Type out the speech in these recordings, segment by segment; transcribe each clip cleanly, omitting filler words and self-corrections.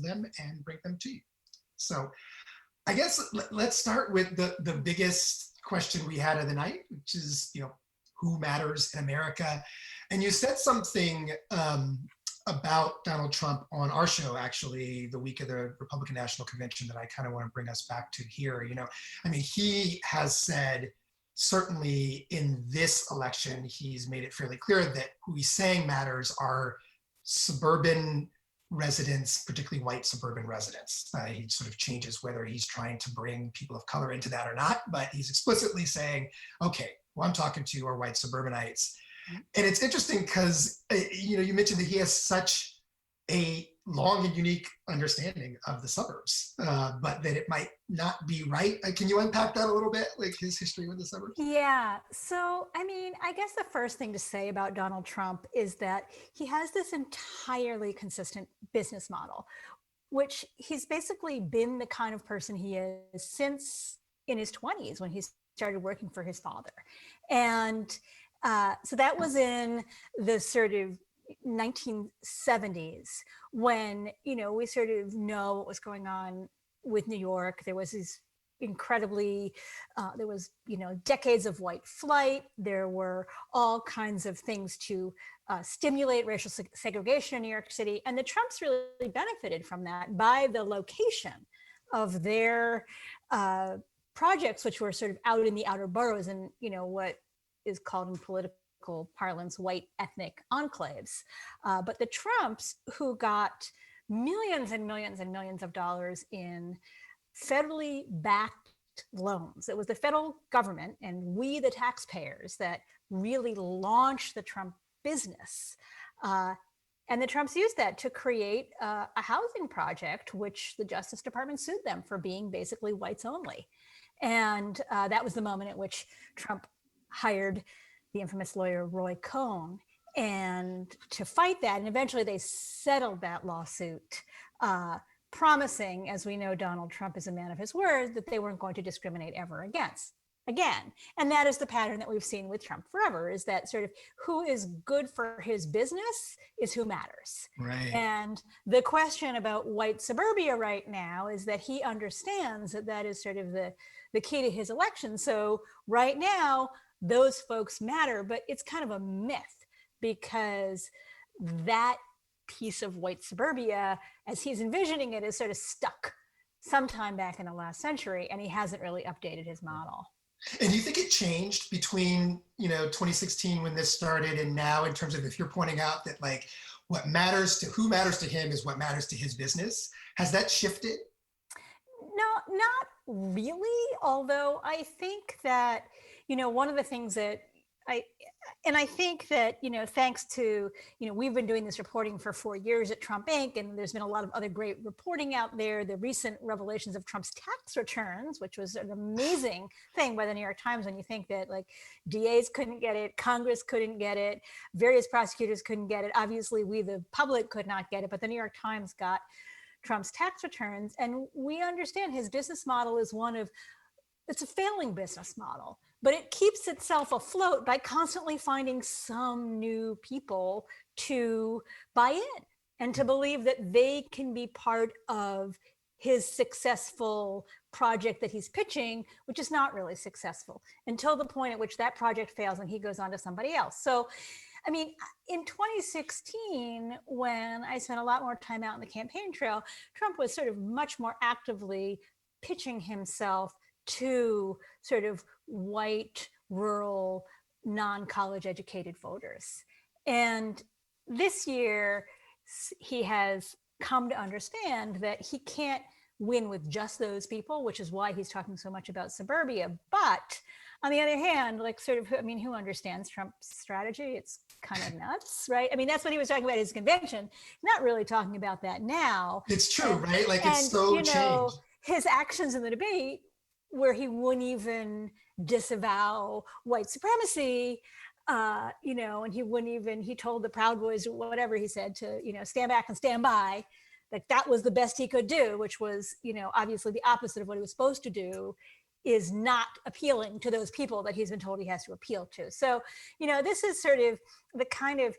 them and bring them to you. So I guess let's start with the biggest question we had of the night, which is, who matters in America? And you said something about Donald Trump on our show, actually, the week of the Republican National Convention that I kind of want to bring us back to here. He has said, certainly in this election, he's made it fairly clear that who he's saying matters are suburban residents, particularly white suburban residents. He sort of changes whether he's trying to bring people of color into that or not, but he's explicitly saying, okay, who I'm talking to are white suburbanites. And it's interesting because, you mentioned that he has such a long and unique understanding of the suburbs, but that it might not be right. Can you unpack that a little bit, like his history with the suburbs? Yeah. So, I guess the first thing to say about Donald Trump is that he has this entirely consistent business model, which he's basically been the kind of person he is since in his 20s when he started working for his father. And so that was in the sort of 1970s when, we sort of know what was going on with New York. There was these incredibly, decades of white flight. There were all kinds of things to stimulate racial segregation in New York City. And the Trumps really benefited from that by the location of their projects, which were sort of out in the outer boroughs and, what is called in political parlance, white ethnic enclaves. But the Trumps, who got millions and millions and millions of dollars in federally backed loans. It was the federal government and we, the taxpayers, that really launched the Trump business. And the Trumps used that to create a housing project, which the Justice Department sued them for being basically whites only. And that was the moment at which Trump hired the infamous lawyer Roy Cohn and to fight that. And eventually they settled that lawsuit, promising, as we know, Donald Trump is a man of his word, that they weren't going to discriminate ever again. And that is the pattern that we've seen with Trump forever, is that sort of who is good for his business is who matters. Right. And the question about white suburbia right now is that he understands that that is sort of the key to his election. So right now, those folks matter, but it's kind of a myth because that piece of white suburbia, as he's envisioning it, is sort of stuck sometime back in the last century, and he hasn't really updated his model. And do you think it changed between, 2016 when this started and now, in terms of, if you're pointing out that like who matters to him is what matters to his business? Has that shifted? No, not really. Although I think that, one of the things that I think that, thanks to, we've been doing this reporting for 4 years at Trump Inc. And there's been a lot of other great reporting out there. The recent revelations of Trump's tax returns, which was an amazing thing by the New York Times, when you think that like DAs couldn't get it, Congress couldn't get it, various prosecutors couldn't get it. Obviously, we, the public, could not get it, but the New York Times got Trump's tax returns. And we understand his business model is it's a failing business model, but it keeps itself afloat by constantly finding some new people to buy in and to believe that they can be part of his successful project that he's pitching, which is not really successful, until the point at which that project fails and he goes on to somebody else. So, in 2016, when I spent a lot more time out in the campaign trail, Trump was sort of much more actively pitching himself to sort of white, rural, non-college educated voters. And this year, he has come to understand that he can't win with just those people, which is why he's talking so much about suburbia. But on the other hand, like who understands Trump's strategy? It's kind of nuts, right? That's what he was talking about at his convention. Not really talking about that now. It's true, right? Like, it's so changed. His actions in the debate, where he wouldn't even disavow white supremacy, and he told the Proud Boys, whatever he said, to, stand back and stand by, that was the best he could do, which was, obviously the opposite of what he was supposed to do, is not appealing to those people that he's been told he has to appeal to. So, this is sort of the kind of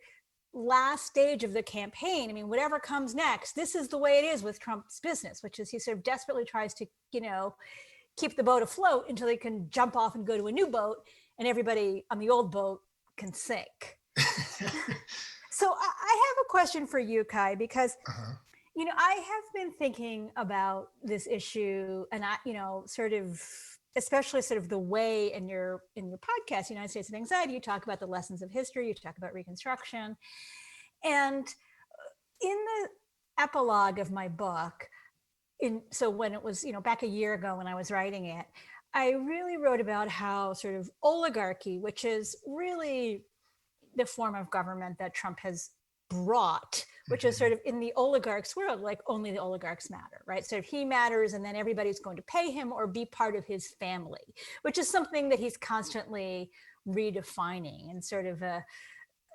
last stage of the campaign, I mean, whatever comes next, this is the way it is with Trump's business, which is he sort of desperately tries to, keep the boat afloat until he can jump off and go to a new boat and everybody on the old boat can sink. So I have a question for you, Kai, because, I have been thinking about this issue and especially sort of the way in your podcast, United States of Anxiety, you talk about the lessons of history, you talk about Reconstruction. And in the epilogue of my book, so when it was, back a year ago when I was writing it, I really wrote about how sort of oligarchy, which is really the form of government that Trump has brought, which is sort of in the oligarchs world, like only the oligarchs matter, right? So if he matters and then everybody's going to pay him or be part of his family, which is something that he's constantly redefining in sort of a,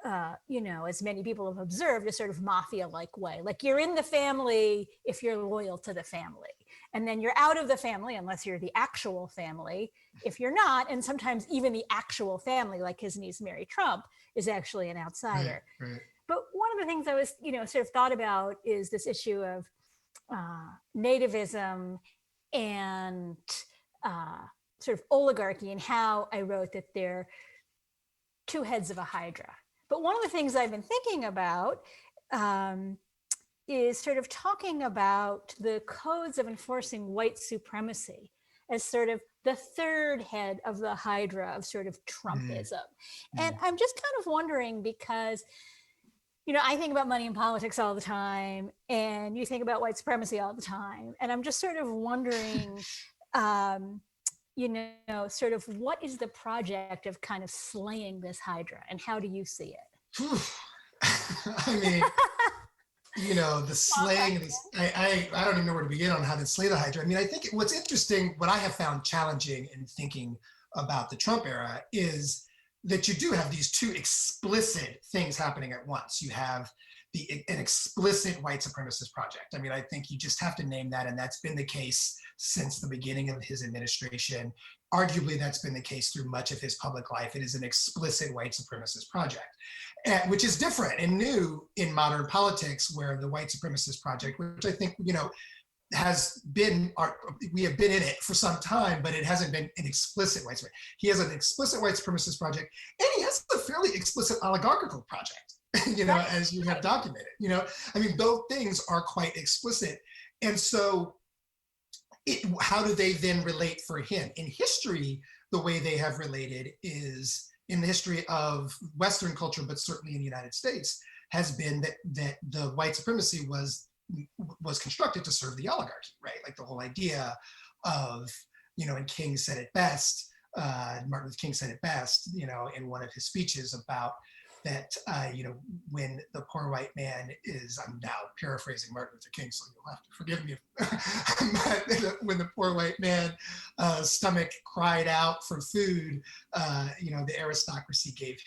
as many people have observed, a sort of mafia-like way. Like you're in the family if you're loyal to the family. And then you're out of the family unless you're the actual family. If you're not, and sometimes even the actual family, like his niece, Mary Trump, is actually an outsider. Right. But one of the things I was, sort of thought about is this issue of nativism and sort of oligarchy, and how I wrote that they're two heads of a hydra. But one of the things I've been thinking about is sort of talking about the codes of enforcing white supremacy as sort of the third head of the hydra of sort of Trumpism. And I'm just kind of wondering because, I think about money in politics all the time, and you think about white supremacy all the time. And I'm just sort of wondering, sort of what is the project of kind of slaying this hydra, and how do you see it? I mean, the slaying, I don't even know where to begin on how to slay the hydra. I mean, I think what's interesting, what I have found challenging in thinking about the Trump era is that you do have these two explicit things happening at once. You have an explicit white supremacist project. I mean, I think you just have to name that, and that's been the case since the beginning of his administration. Arguably, that's been the case through much of his public life. It is an explicit white supremacist project, which is different and new in modern politics, where the white supremacist project, which I think, has been, we have been in it for some time, but it hasn't been an explicit white supremacist. He has an explicit white supremacist project, and he has a fairly explicit oligarchical project, as you have documented. I mean, both things are quite explicit. And so how do they then relate for him? In history, the way they have related is in the history of Western culture, but certainly in the United States, has been that the white supremacy was constructed to serve the oligarchy, right? Like the whole idea of, and King said it best, Martin Luther King said it best, in one of his speeches about that, when the poor white man is, I'm now paraphrasing Martin Luther King, so you'll have to forgive me, but when the poor white man stomach cried out for food, the aristocracy gave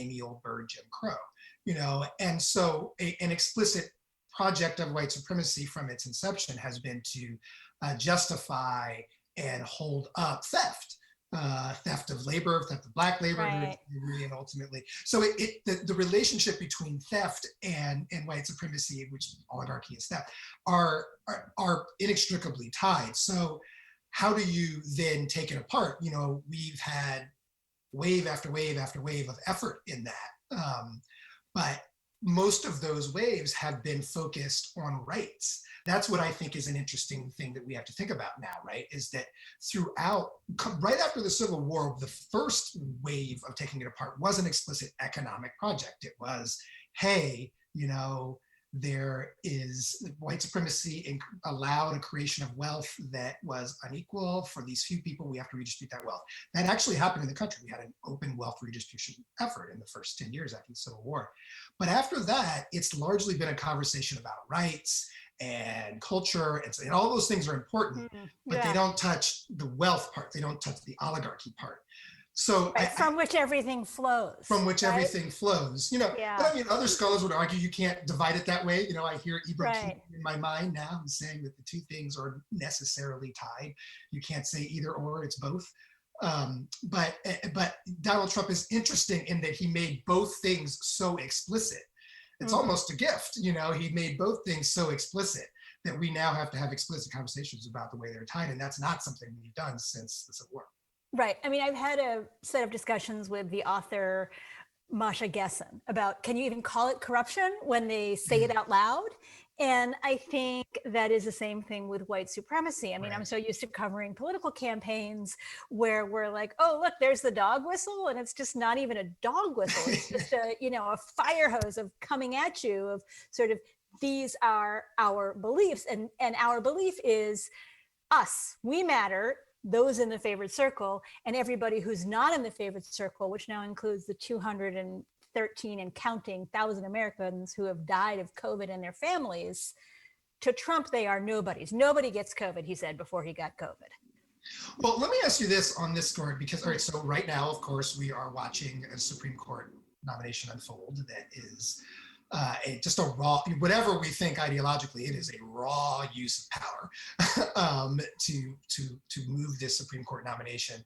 me old bird Jim Crow, and so an explicit project of white supremacy from its inception has been to justify and hold up theft of labor, theft of Black labor, right. And ultimately. So the relationship between theft and white supremacy, which oligarchy is theft, are inextricably tied. So how do you then take it apart? We've had wave after wave after wave of effort in that. But most of those waves have been focused on rights. That's what I think is an interesting thing that we have to think about now, right? Is that right after the Civil War, the first wave of taking it apart was an explicit economic project. It was, hey, there is white supremacy allowed a creation of wealth that was unequal for these few people. We have to redistribute that wealth. That actually happened in the country. We had an open wealth redistribution effort in the first 10 years after the Civil War. But after that, it's largely been a conversation about rights and culture, and all those things are important, but they don't touch the wealth part. They don't touch the oligarchy part. So from which everything flows. From which everything flows, But I mean, other scholars would argue you can't divide it that way. I hear Ibram Keith in my mind now saying that the two things are necessarily tied. You can't say either or; it's both. But Donald Trump is interesting in that he made both things so explicit It's almost a gift. He made both things so explicit that we now have to have explicit conversations about the way they're tied. And that's not something we've done since the Civil War. Right. I mean, I've had a set of discussions with the author Masha Gessen about, can you even call it corruption when they say it out loud? And I think that is the same thing with white supremacy. I mean, I'm so used to covering political campaigns where we're like, oh, look, there's the dog whistle. And it's just not even a dog whistle. It's just a fire hose of coming at you of sort of, these are our beliefs. And our belief is us, we matter, those in the favored circle, and everybody who's not in the favored circle, which now includes the 213 and counting thousand Americans who have died of COVID and their families. To Trump, they are nobodies. Nobody gets COVID, he said before he got COVID. Well, let me ask you this on this story, because, all right, so right now, of course, we are watching a Supreme Court nomination unfold that is just a raw, whatever we think ideologically, it is a raw use of power to move this Supreme Court nomination.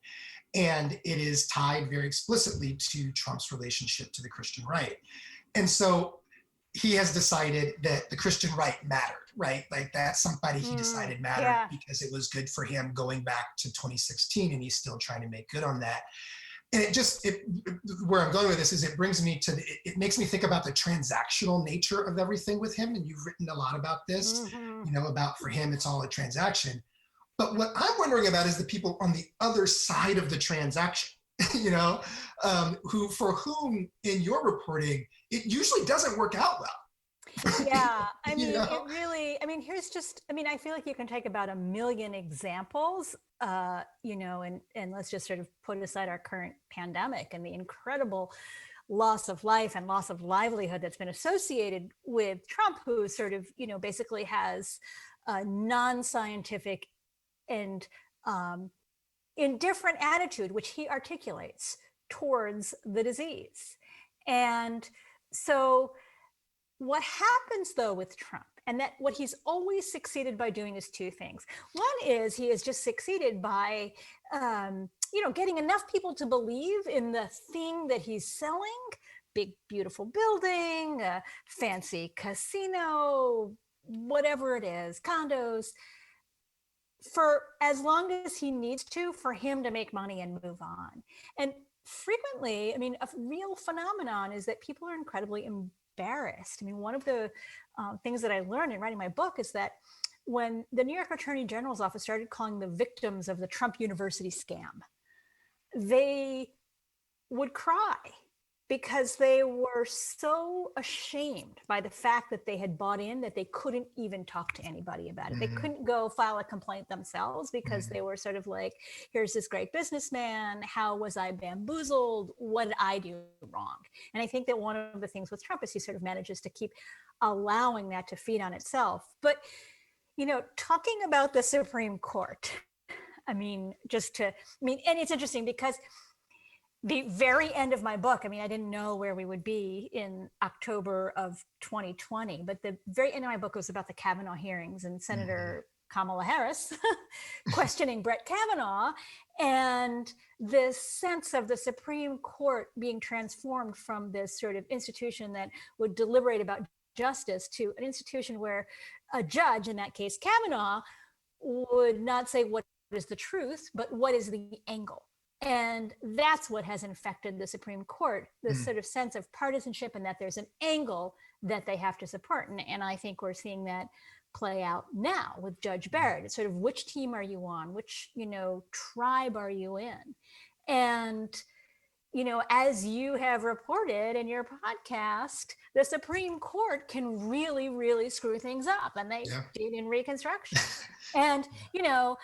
And it is tied very explicitly to Trump's relationship to the Christian right. And so he has decided that the Christian right mattered, right? Like that's somebody he decided mattered because it was good for him going back to 2016, and he's still trying to make good on that. And where I'm going with this is it makes me think about the transactional nature of everything with him. And you've written a lot about this, about for him, it's all a transaction. But what I'm wondering about is the people on the other side of the transaction, for whom in your reporting, it usually doesn't work out well. Yeah, I mean, I feel like you can take about 1 million examples, and let's just sort of put aside our current pandemic and the incredible loss of life and loss of livelihood that's been associated with Trump, who sort of, basically has a non-scientific and indifferent attitude, which he articulates towards the disease. And so what happens though with Trump, and that what he's always succeeded by doing is two things. One is he has just succeeded by, getting enough people to believe in the thing that he's selling, big, beautiful building, a fancy casino, whatever it is, condos, for as long as he needs to, for him to make money and move on. And frequently, a real phenomenon is that people are incredibly embarrassed. One of the things that I learned in writing my book is that when the New York Attorney General's office started calling the victims of the Trump University scam, they would cry because they were so ashamed by the fact that they had bought in that they couldn't even talk to anybody about it. They couldn't go file a complaint themselves because they were sort of like, here's this great businessman. How was I bamboozled? What did I do wrong? And I think that one of the things with Trump is he sort of manages to keep allowing that to feed on itself. But, talking about the Supreme Court, and it's interesting because the very end of my book, I didn't know where we would be in October of 2020, but the very end of my book was about the Kavanaugh hearings and Senator Kamala Harris questioning Brett Kavanaugh, and this sense of the Supreme Court being transformed from this sort of institution that would deliberate about justice to an institution where a judge, in that case Kavanaugh, would not say what is the truth, but what is the angle. And that's what has infected the Supreme Court, this sort of sense of partisanship and that there's an angle that they have to support. And I think we're seeing that play out now with Judge Barrett. It's sort of, which team are you on? Which, tribe are you in? And, as you have reported in your podcast, the Supreme Court can really, really screw things up. And they did in Reconstruction. And,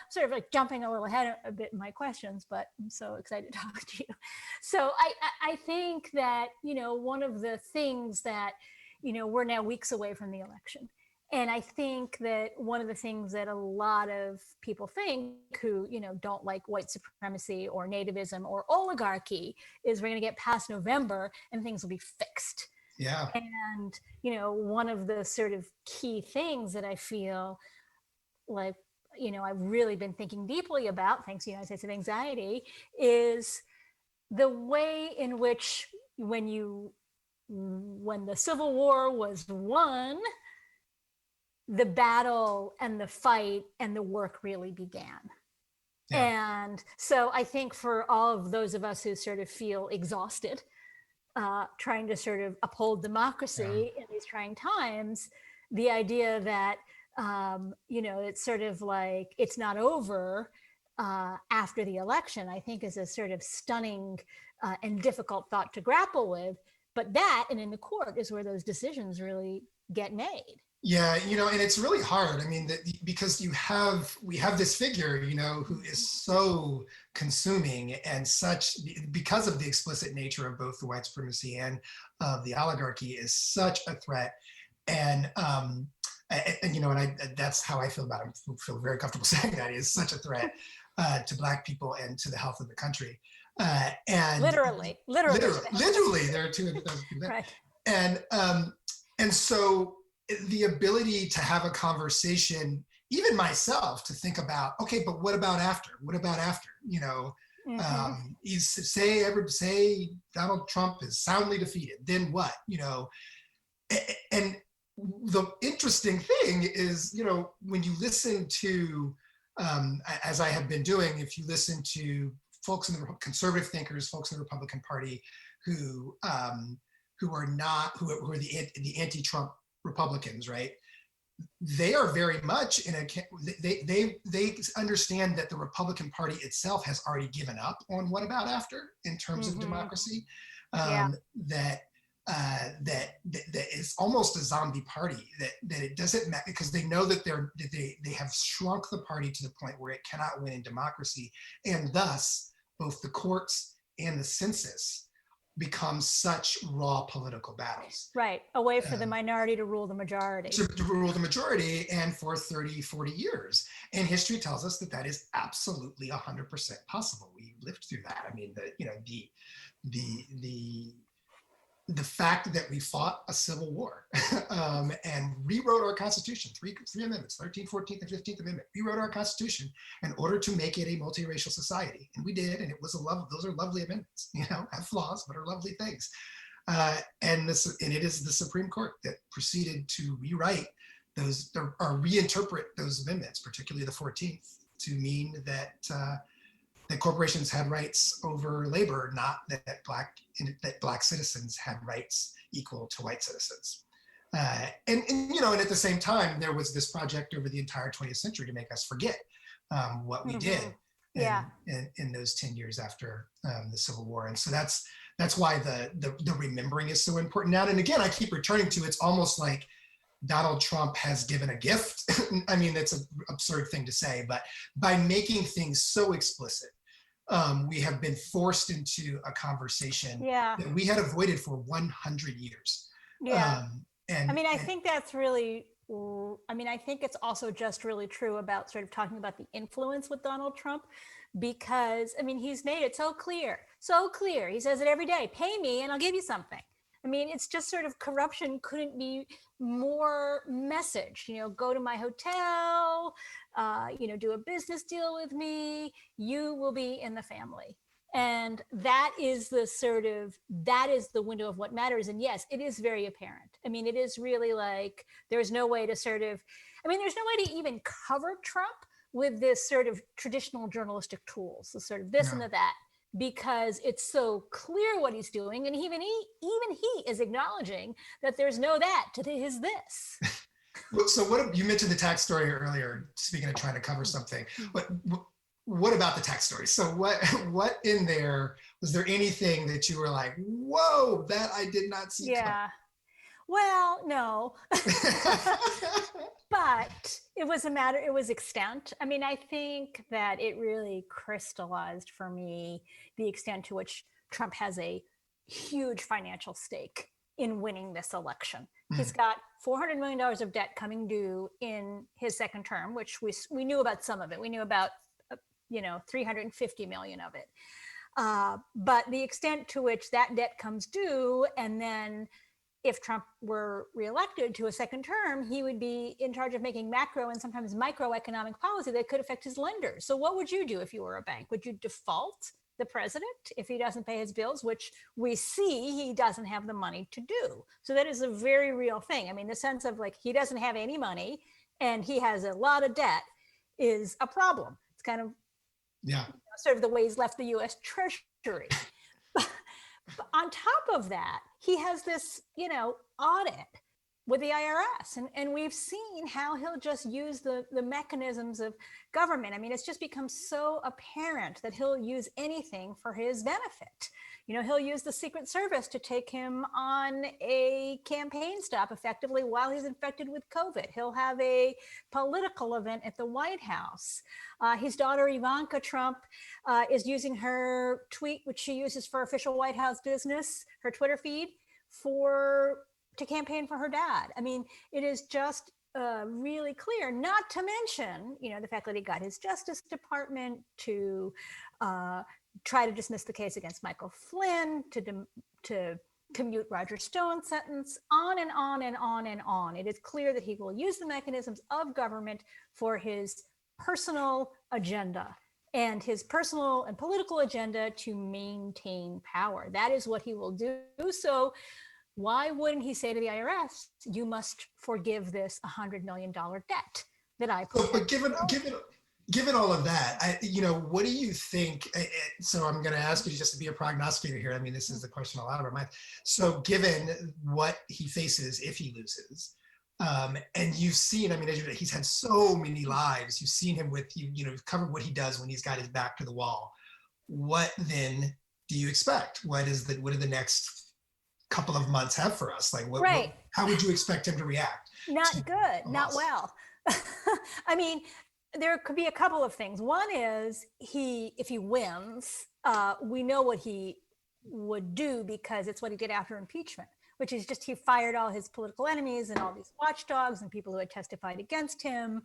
sort of like jumping a little ahead a bit in my questions, but I'm so excited to talk to you. So I think that, one of the things that, we're now weeks away from the election. And I think that one of the things that a lot of people think who, don't like white supremacy or nativism or oligarchy is we're going to get past November and things will be fixed. Yeah. And, one of the sort of key things that I feel like, I've really been thinking deeply about, thanks to United States of Anxiety, is the way in which when you when the Civil War was won, the battle and the fight and the work really began. Yeah. And so I think for all of those of us who sort of feel exhausted, trying to sort of uphold democracy in these trying times, the idea that, it's sort of like it's not over after the election, I think is a sort of stunning and difficult thought to grapple with. But that, and in the court, is where those decisions really get made. Yeah, and it's really hard. I mean, because we have this figure, who is so consuming and such, because of the explicit nature of both the white supremacy and of the oligarchy, is such a threat. And that's how I feel about him. I feel very comfortable saying that he is such a threat to Black people and to the health of the country. And literally, there are two of those. Right. And so the ability to have a conversation, even myself, to think about, okay, but what about after? What about after? Say Donald Trump is soundly defeated, then what? And the interesting thing is, when you listen to, as I have been doing, if you listen to folks in the conservative thinkers, folks in the Republican Party who are the anti-Trump Republicans, right? They are very much they understand that the Republican Party itself has already given up on what about after in terms of democracy. That it's almost a zombie party, that it doesn't matter, because they know that they have shrunk the party to the point where it cannot win in democracy, and thus both the courts and the census become such raw political battles. Right, a way for the minority to rule the majority. To rule the majority, and for 30, 40 years. And history tells us that is absolutely 100% possible. We lived through that. I mean, the fact that we fought a civil war and rewrote our Constitution, three amendments, 13th, 14th, and 15th Amendment, rewrote our Constitution in order to make it a multiracial society. And we did, and it was those are lovely amendments, have flaws, but are lovely things. And it is the Supreme Court that proceeded to rewrite those, or reinterpret those amendments, particularly the 14th, to mean that corporations had rights over labor, not that Black citizens had rights equal to white citizens. And at the same time, there was this project over the entire 20th century to make us forget what we did in those 10 years after the Civil War. And so that's why the remembering is so important now. And again, I keep returning to, it's almost like Donald Trump has given a gift. I mean, that's an absurd thing to say, but by making things so explicit, we have been forced into a conversation that we had avoided for 100 years. Yeah. I think that's really, I think it's also just really true about sort of talking about the influence with Donald Trump, because, he's made it so clear. He says it every day, pay me and I'll give you something. It's just sort of, corruption couldn't be more message, go to my hotel, do a business deal with me, you will be in the family. And that is the window of what matters. And yes, it is very apparent. It is really like, there's no way to there's no way to even cover Trump with this sort of traditional journalistic tools, the sort of this and that, because it's so clear what he's doing. And even he is acknowledging that there's no that to his this. So you mentioned the tax story earlier, speaking of trying to cover something, what about the tax story? So what in there, was there anything that you were like, whoa, that I did not see coming? Well, no, but it was extent. I think that it really crystallized for me the extent to which Trump has a huge financial stake in winning this election. He's got $400 million of debt coming due in his second term, which we knew about some of it. We knew about, 350 million of it. But the extent to which that debt comes due, and then if Trump were reelected to a second term, he would be in charge of making macro and sometimes microeconomic policy that could affect his lenders. So what would you do if you were a bank? Would you default the president if he doesn't pay his bills, which we see he doesn't have the money to do. So that is a very real thing. I mean, the sense of like he doesn't have any money and he has a lot of debt is a problem. It's kind of sort of the way he's left the US Treasury. But on top of that, he has this, audit with the IRS. And we've seen how he'll just use the mechanisms of government. I mean, it's just become so apparent that he'll use anything for his benefit. He'll use the Secret Service to take him on a campaign stop effectively while he's infected with COVID. He'll have a political event at the White House. His daughter, Ivanka Trump, is using her tweet, which she uses for official White House business, her Twitter feed, to campaign for her dad. I mean, it is just really clear, not to mention, the fact that he got his Justice Department to try to dismiss the case against Michael Flynn, to commute Roger Stone's sentence, on and on and on and on. It is clear that he will use the mechanisms of government for his personal agenda and his personal and political agenda to maintain power. That is what he will do. So why wouldn't he say to the IRS, you must forgive this $100 million debt that I put? But given all of that, what do you think? So I'm going to ask you just to be a prognosticator here. I mean, this is the question a lot of our mind. So given what he faces if he loses, and you've seen, I mean, he's had so many lives. You've seen him with, you've covered what he does when he's got his back to the wall. What then do you expect? What do the next couple of months have for us? Like, how would you expect him to react? Not good, not well. I mean, there could be a couple of things. One is if he wins, we know what he would do because it's what he did after impeachment, which is just he fired all his political enemies and all these watchdogs and people who had testified against him.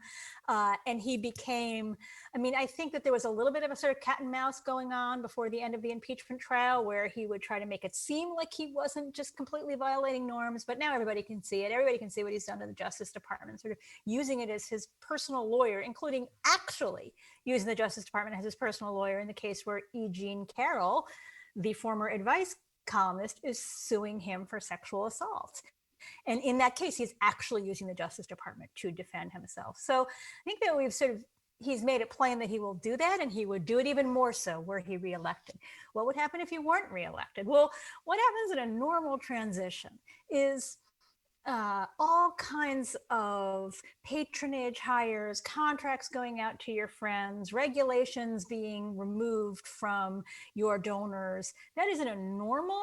And he became, I think that there was a little bit of a sort of cat and mouse going on before the end of the impeachment trial where he would try to make it seem like he wasn't just completely violating norms, but now everybody can see it. Everybody can see what he's done to the Justice Department, sort of using it as his personal lawyer, including actually using the Justice Department as his personal lawyer in the case where E. Jean Carroll, the former advice columnist, is suing him for sexual assault. And in that case, he's actually using the Justice Department to defend himself. So I think that he's made it plain that he will do that, and he would do it even more so were he reelected. What would happen if he weren't reelected? Well, what happens in a normal transition is all kinds of patronage hires, contracts going out to your friends, regulations being removed from your donors. That is in a normal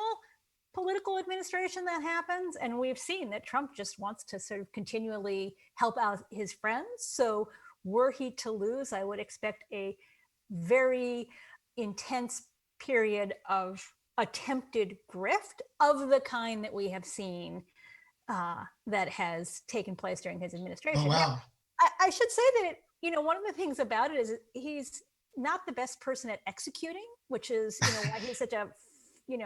political administration that happens. And we've seen that Trump just wants to sort of continually help out his friends. So were he to lose, I would expect a very intense period of attempted grift of the kind that we have seen that has taken place during his administration. Oh, wow. Now, I should say that, one of the things about it is he's not the best person at executing, which is, why he's such a,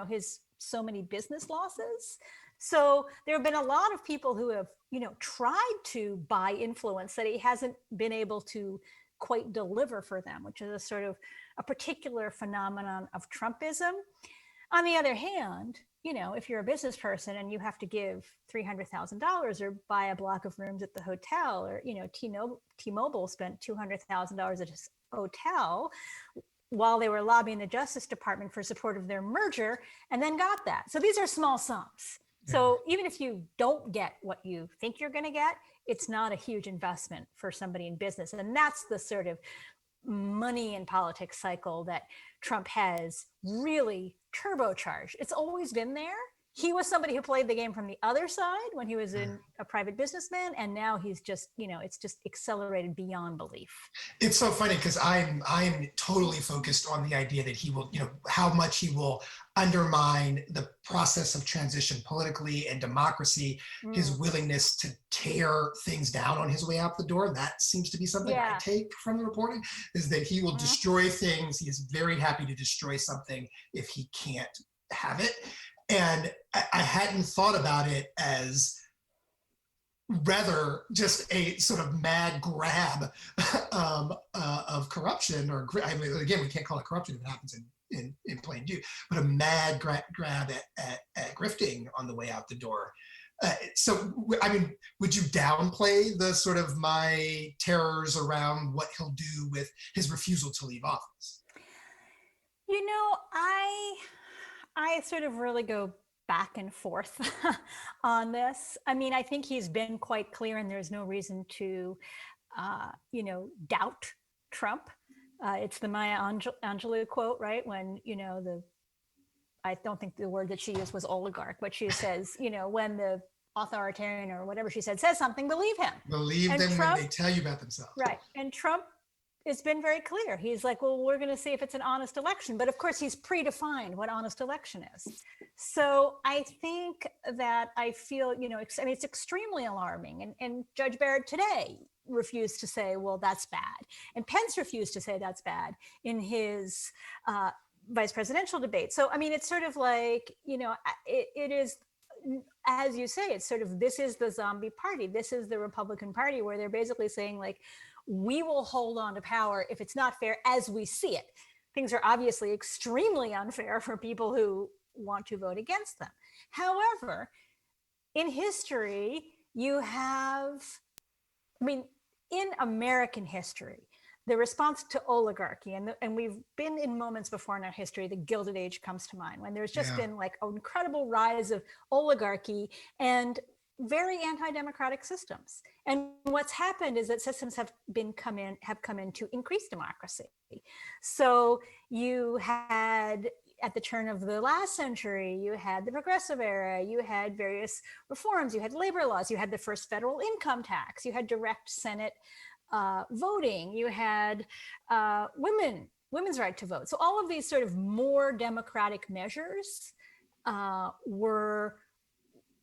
his so many business losses. So there have been a lot of people who have, tried to buy influence that he hasn't been able to quite deliver for them, which is a sort of a particular phenomenon of Trumpism. On the other hand, if you're a business person and you have to give $300,000 or buy a block of rooms at the hotel, or, T-Mobile spent $200,000 at his hotel while they were lobbying the Justice Department for support of their merger, and then got that. So these are small sums. Yeah. So even if you don't get what you think you're going to get, it's not a huge investment for somebody in business. And that's the sort of money and politics cycle that Trump has really turbocharged. It's always been there. He was somebody who played the game from the other side when he was a private businessman, and now he's just, it's just accelerated beyond belief. It's so funny because I'm totally focused on the idea that he will, how much he will undermine the process of transition politically and democracy, his willingness to tear things down on his way out the door. That seems to be something I take from the reporting, is that he will destroy things. He is very happy to destroy something if he can't have it. And I hadn't thought about it as rather just a sort of mad grab of corruption, or again, we can't call it corruption if it happens in in plain view, but a mad grab at grifting on the way out the door. So, I mean, would you downplay the sort of my terrors around what he'll do with his refusal to leave office? You know, I sort of really go back and forth on this. I mean, I think he's been quite clear, and there's no reason to, doubt Trump. It's the Maya Angelou quote, right? When, I don't think the word that she used was oligarch, but she says, when the authoritarian or whatever she said says something, believe him. Believe and them Trump, when they tell you about themselves. Right. And Trump has been very clear. He's like, well, we're going to see if it's an honest election. But of course, he's predefined what honest election is. So I think that I feel, it's extremely alarming. And Judge Barrett today refused to say, well, that's bad. And Pence refused to say that's bad in his vice presidential debate. So, I mean, it's sort of like, it is, as you say, it's sort of, this is the zombie party. This is the Republican Party, where they're basically saying, like, we will hold on to power if it's not fair as we see it. Things are obviously extremely unfair for people who want to vote against them. However, in history, you have, in American history, the response to oligarchy, and we've been in moments before in our history, the Gilded Age comes to mind, when there's just been like an incredible rise of oligarchy and very anti-democratic systems. And what's happened is that systems have come in to increase democracy. So you had, at the turn of the last century, you had the progressive era, you had various reforms, you had labor laws, you had the first federal income tax, you had direct Senate voting, you had women's right to vote. So all of these sort of more democratic measures were,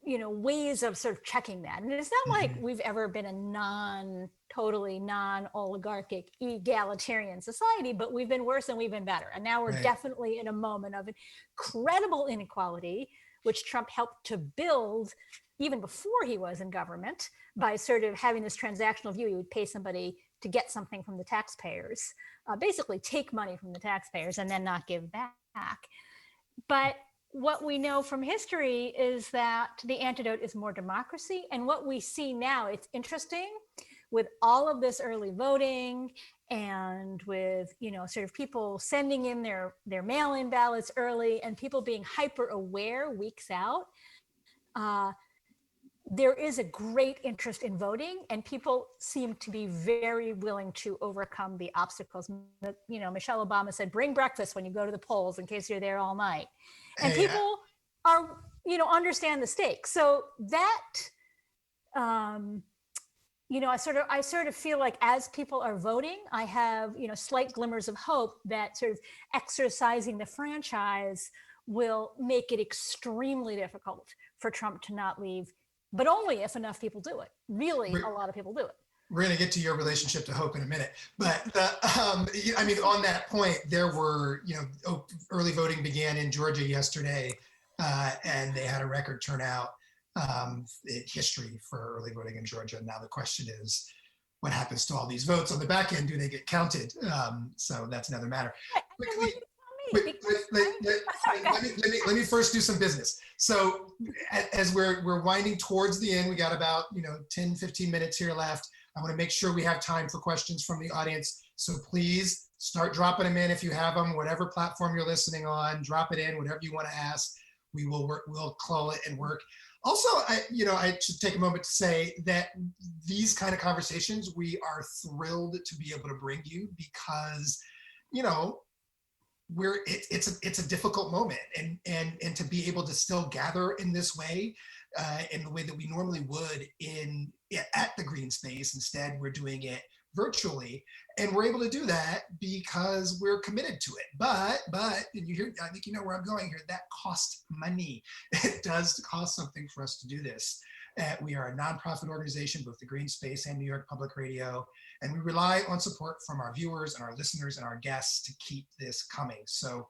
ways of sort of checking that. And it's not like we've ever been a totally non-oligarchic, egalitarian society, but we've been worse and we've been better. And now we're definitely in a moment of incredible inequality, which Trump helped to build even before he was in government by sort of having this transactional view. He would pay somebody to get something from the taxpayers, basically take money from the taxpayers and then not give back. But what we know from history is that the antidote is more democracy. And what we see now, it's interesting, with all of this early voting and with, sort of people sending in their mail-in ballots early and people being hyper aware weeks out, there is a great interest in voting, and people seem to be very willing to overcome the obstacles. Michelle Obama said, bring breakfast when you go to the polls in case you're there all night. And people are, understand the stakes. So that, I sort of feel like as people are voting, I have, slight glimmers of hope that sort of exercising the franchise will make it extremely difficult for Trump to not leave, but only if enough people do it. Really, a lot of people do it. We're going to get to your relationship to hope in a minute, but on that point, there were, early voting began in Georgia yesterday, and they had a record turnout in history for early voting in Georgia. Now the question is, what happens to all these votes on the back end? Do they get counted? So that's another matter. Let me first do some business. So as we're winding towards the end, we got about 10, 15 minutes here left. I want to make sure we have time for questions from the audience. So please start dropping them in if you have them, whatever platform you're listening on, drop it in, whatever you want to ask. We will work, we'll call it and work. Also, I should take a moment to say that these kind of conversations, we are thrilled to be able to bring you because, it's a difficult moment, and to be able to still gather in this way, in the way that we normally would at the green space. Instead, we're doing it virtually, and we're able to do that because we're committed to it. But and you hear, I think you know where I'm going here, that costs money. It does cost something for us to do this. We are a nonprofit organization, both the Green Space and New York Public Radio, and we rely on support from our viewers and our listeners and our guests to keep this coming. So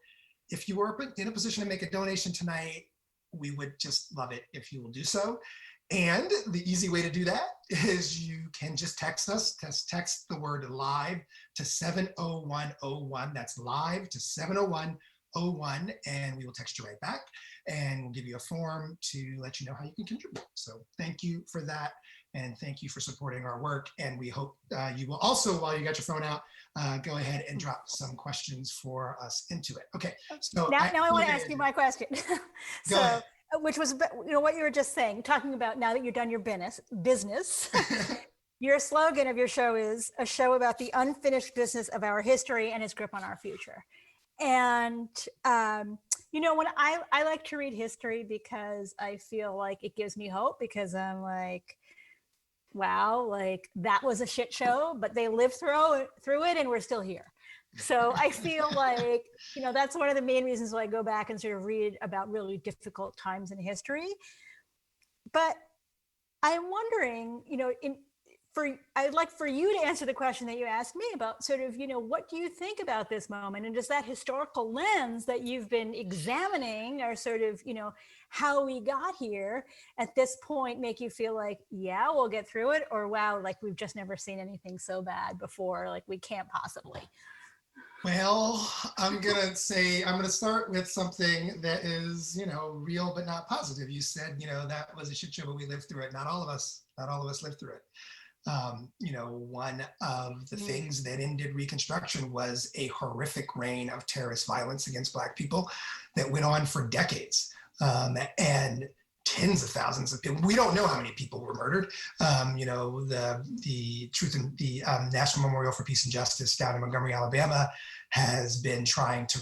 if you were in a position to make a donation tonight, we would just love it if you will do so. And the easy way to do that is you can just text us, text the word live to 70101. That's live to 701 01, and we will text you right back, and we'll give you a form to let you know how you can contribute. So thank you for that, and thank you for supporting our work. And we hope you will also, while you got your phone out, go ahead and drop some questions for us into it. Okay, so now I want to ask you my question. Go ahead. Which was, what you were just saying, talking about now that you've done your business. Your slogan of your show is a show about the unfinished business of our history and its grip on our future. And, when I like to read history because I feel like it gives me hope, because I'm like, wow, like that was a shit show, but they lived through it and we're still here. So I feel like, that's one of the main reasons why I go back and sort of read about really difficult times in history. But I'm wondering, I'd like for you to answer the question that you asked me about sort of, what do you think about this moment? And does that historical lens that you've been examining, or sort of, how we got here at this point, make you feel like, yeah, we'll get through it? Or wow, like we've just never seen anything so bad before, like we can't possibly. Well, I'm going to start with something that is, real but not positive. You said, that was a shit show, but we lived through it. Not all of us lived through it. One of the things that ended Reconstruction was a horrific reign of terrorist violence against Black people that went on for decades. And tens of thousands of people. We don't know how many people were murdered. The Truth and the National Memorial for Peace and Justice down in Montgomery, Alabama, has been trying to,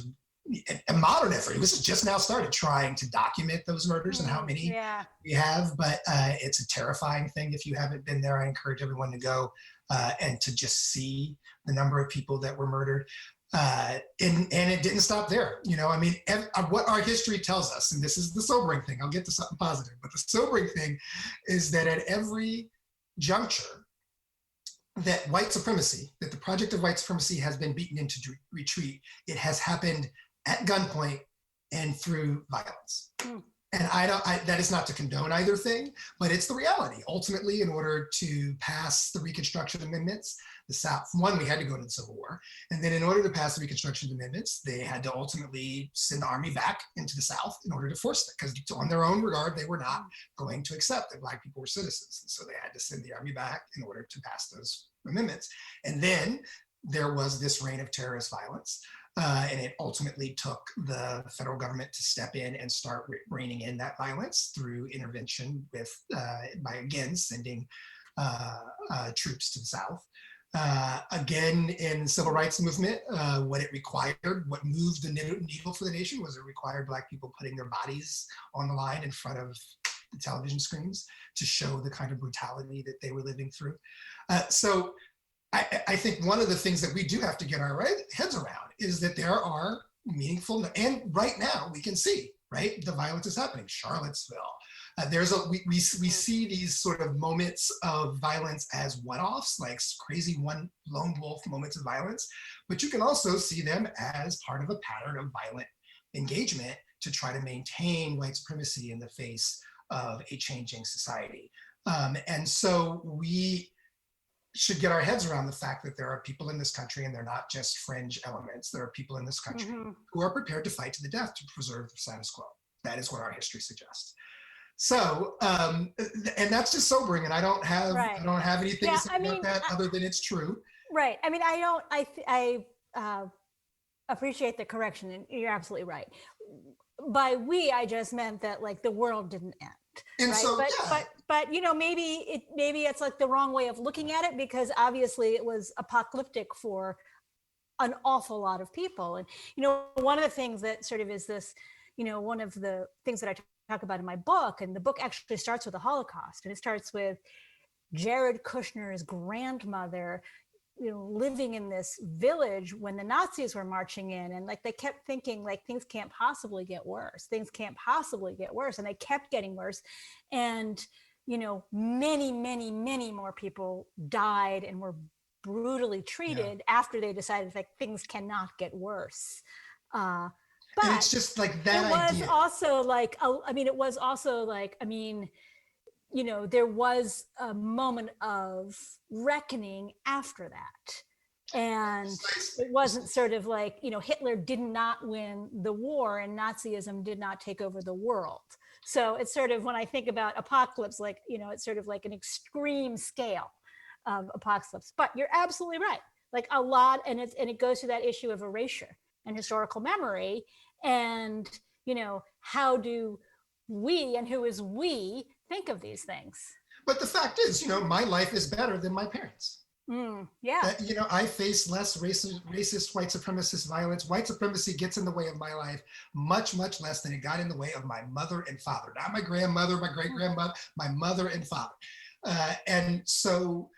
a modern effort. It was just now started trying to document those murders and how many we have. But it's a terrifying thing. If you haven't been there, I encourage everyone to go and to just see the number of people that were murdered. And it didn't stop there. What our history tells us, and this is the sobering thing, I'll get to something positive, but the sobering thing is that at every juncture that the project of white supremacy has been beaten into retreat, it has happened at gunpoint and through violence. And that is not to condone either thing, but it's the reality. Ultimately, in order to pass the Reconstruction Amendments, the South, one, we had to go to the Civil War. And then in order to pass the Reconstruction Amendments, they had to ultimately send the army back into the South in order to force it, because on their own regard, they were not going to accept that Black people were citizens. And so they had to send the army back in order to pass those amendments. And then there was this reign of terrorist violence. And it ultimately took the federal government to step in and start reining in that violence through intervention by again sending troops to the South. Again, in the civil rights movement, what moved the needle for the nation was it required Black people putting their bodies on the line in front of the television screens to show the kind of brutality that they were living through. So I think one of the things that we do have to get our heads around is that there are meaningful, and right now we can see, right, the violence is happening. Charlottesville. We see these sort of moments of violence as one-offs, like crazy one lone wolf moments of violence, but you can also see them as part of a pattern of violent engagement to try to maintain white supremacy in the face of a changing society. And so we should get our heads around the fact that there are people in this country, and they're not just fringe elements. There are people in this country who are prepared to fight to the death to preserve the status quo. That is what our history suggests. So, and that's just sobering, and I don't have anything to say about that other than it's true. Right. I mean, I appreciate the correction, and you're absolutely right. By we, I just meant that like the world didn't end. And right? so, but maybe it's like the wrong way of looking at it, because obviously it was apocalyptic for an awful lot of people. And one of the things that sort of is this, one of the things that I talk about in my book, and the book actually starts with the Holocaust, and it starts with Jared Kushner's grandmother living in this village when the Nazis were marching in, and like they kept thinking like things can't possibly get worse, and they kept getting worse. And many more people died and were brutally treated after they decided like things cannot get worse. But and it's just like that idea. There was a moment of reckoning after that. And Precisely. it wasn't sort of like, Hitler did not win the war and Nazism did not take over the world. So it's sort of, when I think about apocalypse, like, it's sort of like an extreme scale of apocalypse. But you're absolutely right. Like a lot, and it goes to that issue of erasure and historical memory. And, how do we, and who is we, think of these things? But the fact is, my life is better than my parents. Yeah. I face less racist, white supremacist violence. White supremacy gets in the way of my life much, much less than it got in the way of my mother and father. Not my grandmother, my great grandmother, my mother and father. And so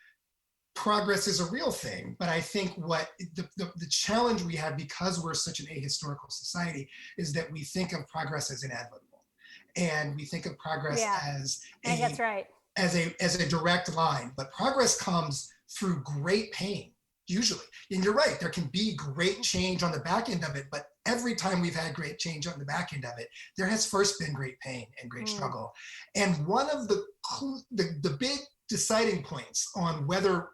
progress is a real thing. But I think what the challenge we have, because we're such an ahistorical society, is that we think of progress as inevitable. And we think of progress as that's right. as a direct line. But progress comes through great pain, usually. And you're right, there can be great change on the back end of it, but every time we've had great change on the back end of it, there has first been great pain and great struggle. And one of the big deciding points on whether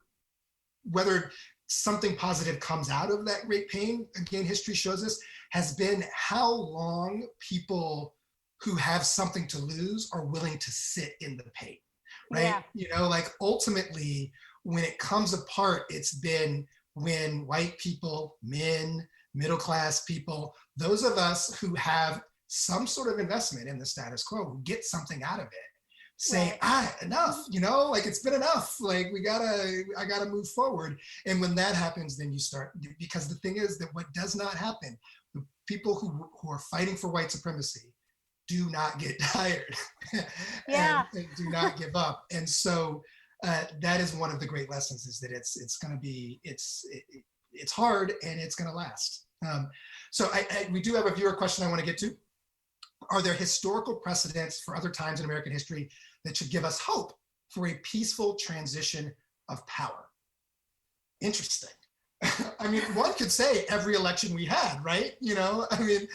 something positive comes out of that great pain, again, history shows us, has been how long people who have something to lose are willing to sit in the pain, right? Like ultimately, when it comes apart, it's been when white people, men, middle-class people, those of us who have some sort of investment in the status quo, who get something out of it, say, enough, like it's been enough. Like I gotta move forward. And when that happens, then you start, because the thing is that what does not happen, the people who are fighting for white supremacy do not get tired and do not give up. And so that is one of the great lessons, is that it's going to be, it's hard and it's going to last. So we do have a viewer question I want to get to. Are there historical precedents for other times in American history that should give us hope for a peaceful transition of power? Interesting. I mean, one could say every election we had, right? I mean,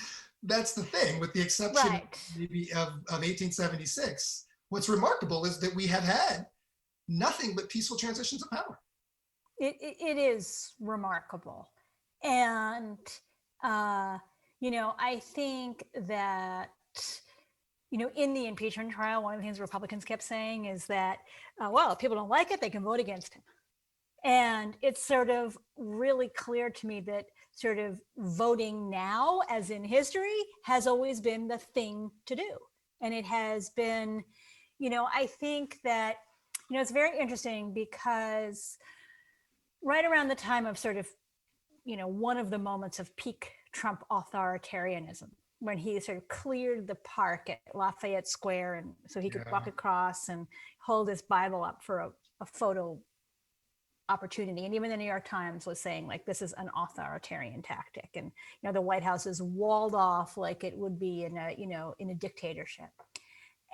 that's the thing, with the exception maybe of 1876. What's remarkable is that we have had nothing but peaceful transitions of power. It is remarkable. And, I think that, in the impeachment trial, one of the things Republicans kept saying is that, well, if people don't like it, they can vote against him. And it's sort of really clear to me that sort of voting now, as in history, has always been the thing to do. And it has been, I think that, it's very interesting because right around the time of sort of, one of the moments of peak Trump authoritarianism, when he sort of cleared the park at Lafayette Square, and so he could walk across and hold his Bible up for a photo opportunity. And even the New York Times was saying, like, this is an authoritarian tactic. And, the White House is walled off like it would be in a dictatorship.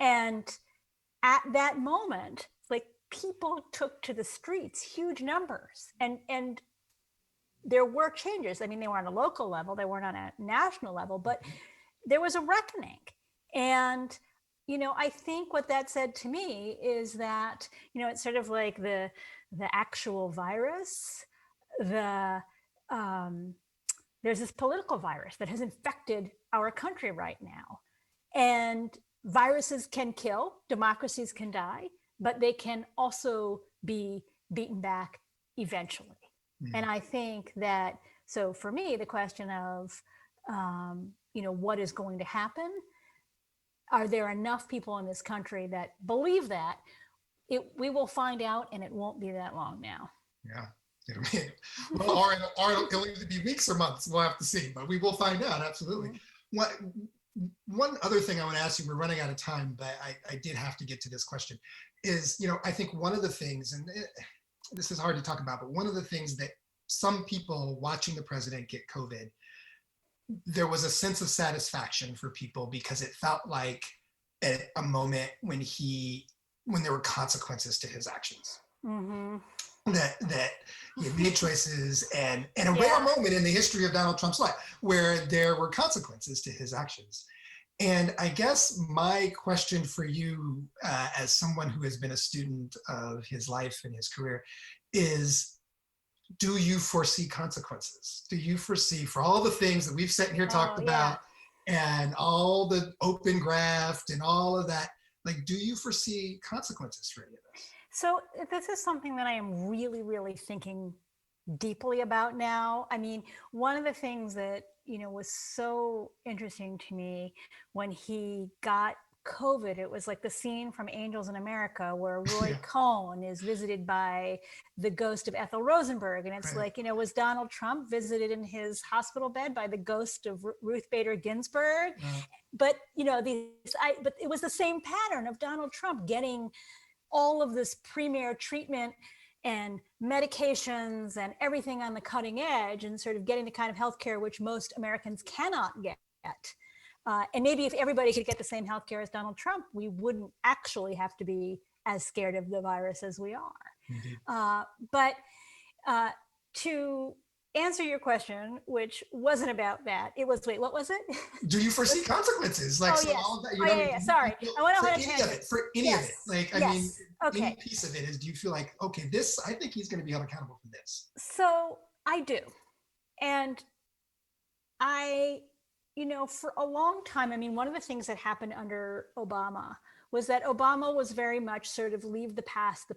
And at that moment, like, people took to the streets, huge numbers, and there were changes. I mean, they were on a local level, they weren't on a national level, but there was a reckoning. And, I think what that said to me is that, it's sort of like the actual virus, there's this political virus that has infected our country right now. And viruses can kill, democracies can die, but they can also be beaten back eventually. And I think that, so for me, the question of, what is going to happen? Are there enough people in this country that believe that? We will find out, and it won't be that long now. Yeah. Or it'll either be weeks or months. We'll have to see, but we will find out. Absolutely. One other thing I want to ask you, we're running out of time, but I did have to get to this question, is, I think one of the things, and this is hard to talk about, but one of the things that some people watching the president get COVID, there was a sense of satisfaction for people because it felt like a moment when there were consequences to his actions. That he made choices, and a rare moment in the history of Donald Trump's life where there were consequences to his actions. And I guess my question for you, as someone who has been a student of his life and his career, is do you foresee consequences? Do you foresee, for all the things that we've sat here talked about, and all the open graft and all of that, like, do you foresee consequences for any of this? So this is something that I am really, really thinking deeply about now. I mean, one of the things that, was so interesting to me when he got COVID, it was like the scene from Angels in America where Roy Cohn is visited by the ghost of Ethel Rosenberg. And it's like, was Donald Trump visited in his hospital bed by the ghost of Ruth Bader Ginsburg? But, but it was the same pattern of Donald Trump getting all of this premier treatment and medications and everything on the cutting edge, and sort of getting the kind of healthcare which most Americans cannot get. And maybe if everybody could get the same healthcare as Donald Trump, we wouldn't actually have to be as scared of the virus as we are. But to answer your question, which wasn't about that, it was, wait, what was it? Do you foresee consequences? Like, all of that, sorry. I went on a tangent. For any of it. Like, I mean, any piece of it is, do you feel like, okay, this, I think he's going to be held accountable for this? So I do. And I, for a long time, I mean, one of the things that happened under Obama was that Obama was very much sort of leave the past.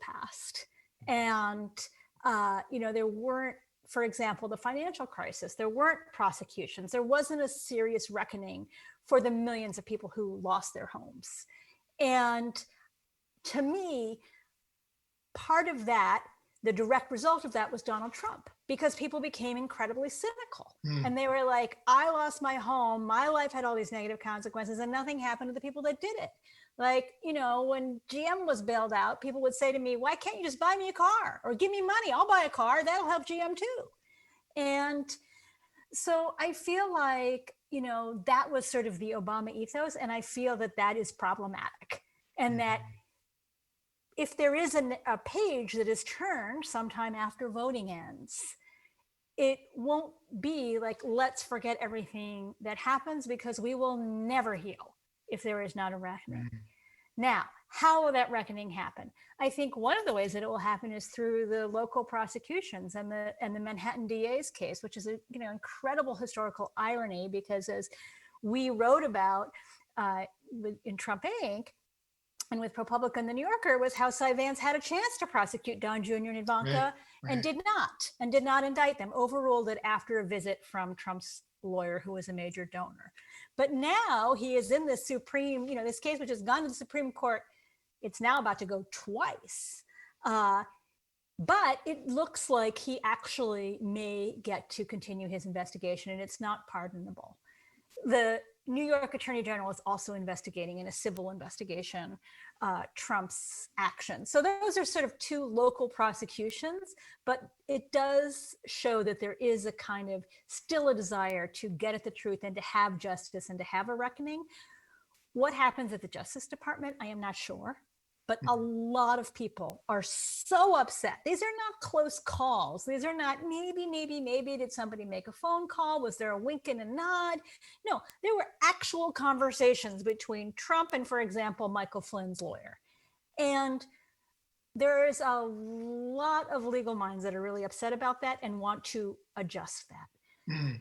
And, there weren't, for example, the financial crisis, there weren't prosecutions. There wasn't a serious reckoning for the millions of people who lost their homes. And to me, part of that, the direct result of that was Donald Trump, because people became incredibly cynical. And they were like, I lost my home, my life had all these negative consequences, and nothing happened to the people that did it. Like, when GM was bailed out, people would say to me, why can't you just buy me a car or give me money? I'll buy a car. That'll help GM too. And so I feel like, that was sort of the Obama ethos. And I feel that that is problematic. And that if there is a page that is turned sometime after voting ends, it won't be like, let's forget everything that happens, because we will never heal if there is not a reckoning. Now, how will that reckoning happen? I think one of the ways that it will happen is through the local prosecutions and the Manhattan DA's case, which is an incredible historical irony, because as we wrote about in Trump Inc., and with ProPublica and The New Yorker, was how Cy Vance had a chance to prosecute Don Jr. and Ivanka and did not indict them, overruled it after a visit from Trump's lawyer, who was a major donor. But now he is in the Supreme, this case, which has gone to the Supreme Court. It's now about to go twice. But it looks like he actually may get to continue his investigation, and it's not pardonable. The New York Attorney General is also investigating, in a civil investigation, Trump's actions. So those are sort of two local prosecutions, but it does show that there is a kind of still a desire to get at the truth and to have justice and to have a reckoning. What happens at the Justice Department, I am not sure. But a lot of people are so upset. These are not close calls. These are not maybe did somebody make a phone call? Was there a wink and a nod? No, there were actual conversations between Trump and, for example, Michael Flynn's lawyer. And there is a lot of legal minds that are really upset about that and want to adjust that.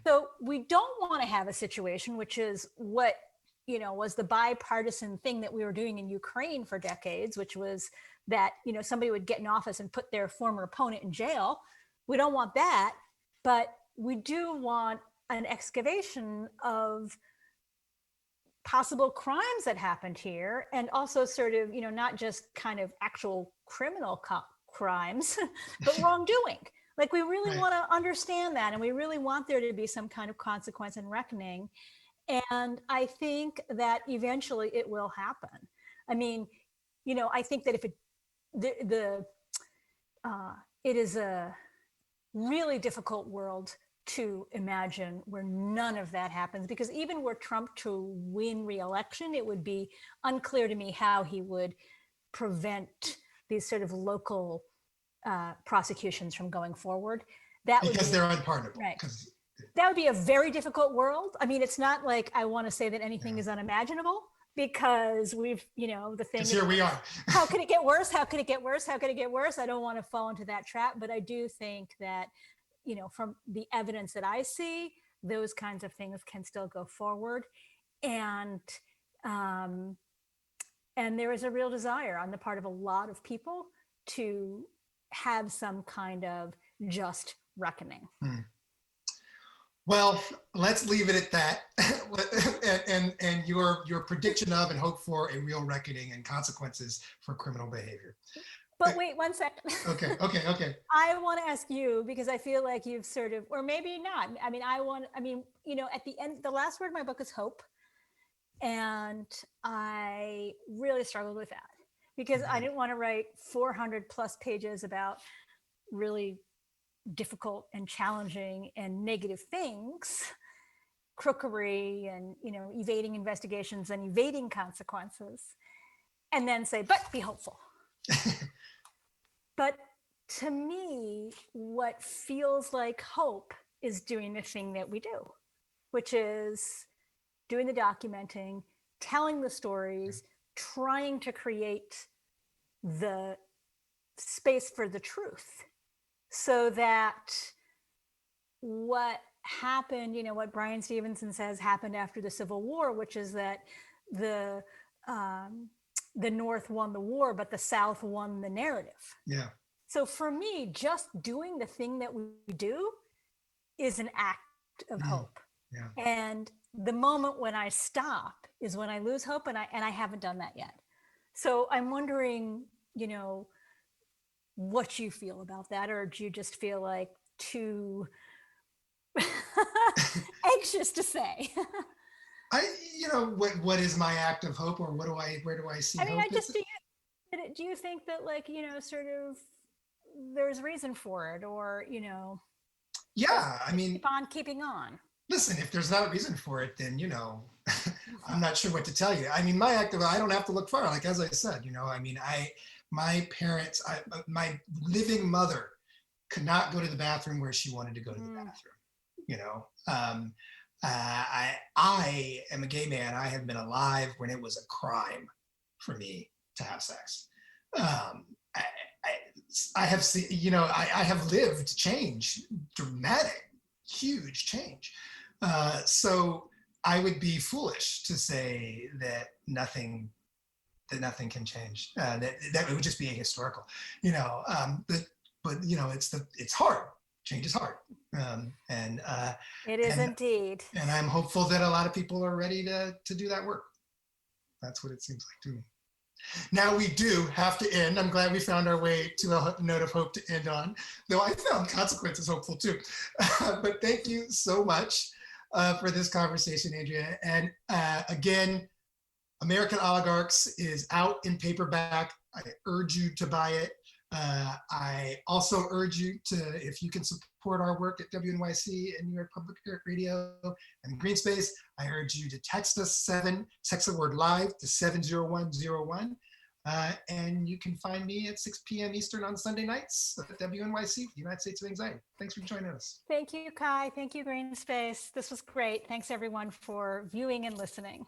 So we don't want to have a situation, which is what was the bipartisan thing that we were doing in Ukraine for decades, which was that, somebody would get in office and put their former opponent in jail. We don't want that, but we do want an excavation of possible crimes that happened here, and also sort of, not just kind of actual criminal crimes, but wrongdoing. Like, we really want to understand that, and we really want there to be some kind of consequence and reckoning. And I think that eventually it will happen. I mean, I think that if it is a really difficult world to imagine where none of that happens, because even were Trump to win re-election, it would be unclear to me how he would prevent these sort of local prosecutions from going forward. Because they're unpardonable. Right. That would be a very difficult world. I mean, it's not like I want to say that anything is unimaginable, because we've, the thing Because is, here we are. how could it get worse? How could it get worse? How could it get worse? I don't want to fall into that trap, but I do think that, from the evidence that I see, those kinds of things can still go forward. And, and there is a real desire on the part of a lot of people to have some kind of just reckoning. Well, let's leave it at that. and your prediction of and hope for a real reckoning and consequences for criminal behavior. But wait 1 second. Okay. I want to ask you, because I feel like you've sort of, or maybe not. I mean, at the end, the last word of my book is hope. And I really struggled with that because I didn't want to write 400 plus pages about really difficult and challenging and negative things, crookery and, evading investigations and evading consequences, and then say, but be hopeful. But to me, what feels like hope is doing the thing that we do, which is doing the documenting, telling the stories, trying to create the space for the truth, so that what happened, what Brian Stevenson says happened after the Civil War, which is that the North won the war, but the South won the narrative. Yeah. So for me, just doing the thing that we do is an act of hope. Yeah. And the moment when I stop is when I lose hope, and I haven't done that yet. So I'm wondering, what you feel about that, or do you just feel like too anxious to say? What is my act of hope, or where do I see hope? Do you think that, like, sort of there's reason for it, or Yeah, I mean, keep on keeping on? Listen, if there's not a reason for it, then I'm not sure what to tell you. I mean, my act of, I don't have to look far. Like, as I said, my parents, my living mother could not go to the bathroom where she wanted to go to the bathroom. I am a gay man. I have been alive when it was a crime for me to have sex. I have seen, I have lived change, dramatic, huge change. So I would be foolish to say that nothing can change. That it would just be ahistorical, but it's hard. Change is hard. It is indeed. And I'm hopeful that a lot of people are ready to do that work. That's what it seems like to me. Now we do have to end. I'm glad we found our way to a note of hope to end on, though I found consequences hopeful too. But thank you so much for this conversation, Andrea. And again, American Oligarchs is out in paperback. I urge you to buy it. I also urge you to, if you can support our work at WNYC and New York Public Radio and Green Space, I urge you to text us text the word live to 70101. And you can find me at 6 p.m. Eastern on Sunday nights at WNYC, the United States of Anxiety. Thanks for joining us. Thank you, Kai. Thank you, Green Space. This was great. Thanks, everyone, for viewing and listening.